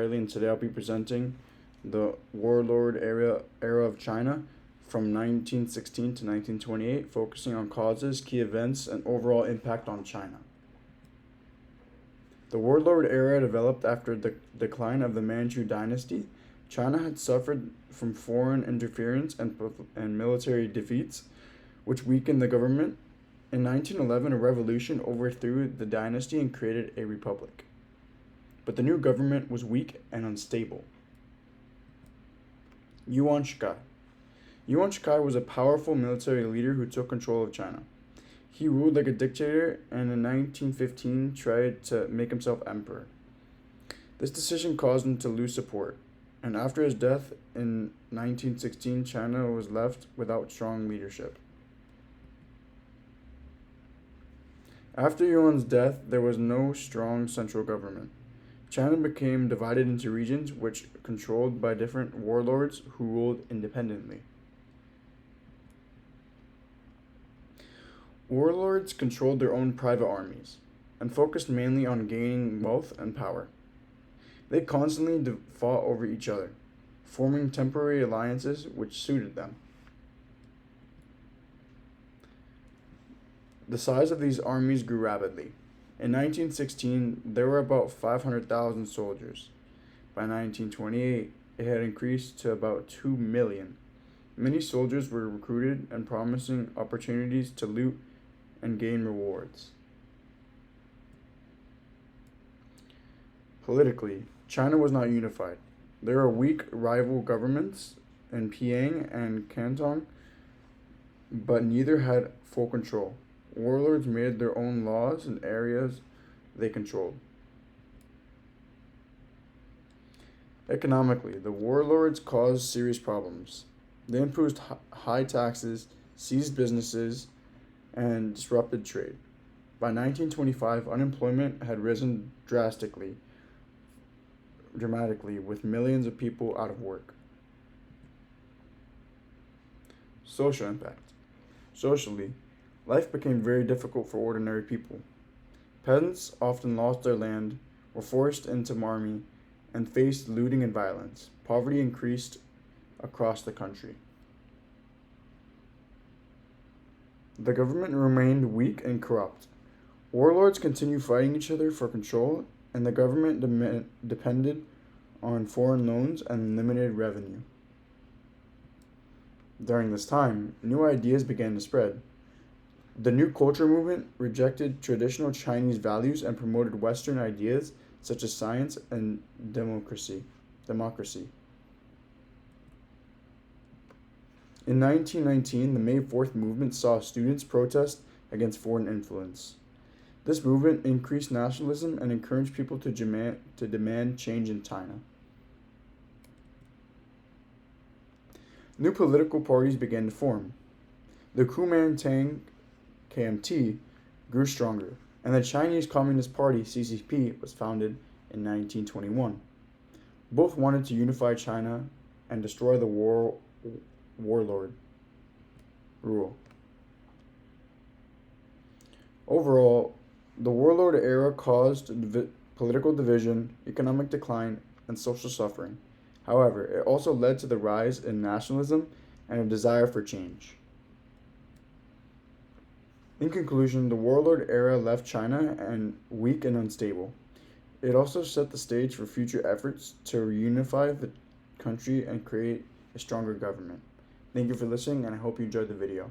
And today I'll be presenting the warlord era of China from 1916 to 1928, focusing on causes, key events, and overall impact on China. The warlord era developed after the decline of the Manchu dynasty. China had suffered from foreign interference and military defeats, which weakened the government. In 1911, a revolution overthrew the dynasty and created a republic. But the new government was weak and unstable. Yuan Shikai. Yuan Shikai was a powerful military leader who took control of China. He ruled like a dictator and in 1915 tried to make himself emperor. This decision caused him to lose support, and after his death in 1916, China was left without strong leadership. After Yuan's death, there was no strong central government. China became divided into regions which controlled by different warlords who ruled independently. Warlords controlled their own private armies and focused mainly on gaining wealth and power. They constantly fought over each other, forming temporary alliances which suited them. The size of these armies grew rapidly. In 1916, there were about 500,000 soldiers. By 1928, it had increased to about 2 million. Many soldiers were recruited and promising opportunities to loot and gain rewards. Politically, China was not unified. There were weak rival governments in Peking and Canton, but neither had full control. Warlords made their own laws in areas they controlled. Economically, the warlords caused serious problems. They imposed high taxes, seized businesses, and disrupted trade. By 1925, unemployment had risen dramatically, with millions of people out of work. Social impact. Socially, life became very difficult for ordinary people. Peasants often lost their land, were forced into army, and faced looting and violence. Poverty increased across the country. The government remained weak and corrupt. Warlords continued fighting each other for control, and the government depended on foreign loans and limited revenue. During this time, new ideas began to spread. The New Culture movement rejected traditional Chinese values and promoted Western ideas such as science and democracy. In 1919, the May 4th movement saw students protest against foreign influence. This movement increased nationalism and encouraged people to demand change in China. New political parties began to form. The Kuomintang KMT grew stronger, and the Chinese Communist Party CCP was founded in 1921. Both wanted to unify China and destroy the warlord rule. Overall, the warlord era caused political division, economic decline, and social suffering. However, it also led to the rise in nationalism and a desire for change. In conclusion, the warlord era left China weak and unstable. It also set the stage for future efforts to reunify the country and create a stronger government. Thank you for listening, and I hope you enjoyed the video.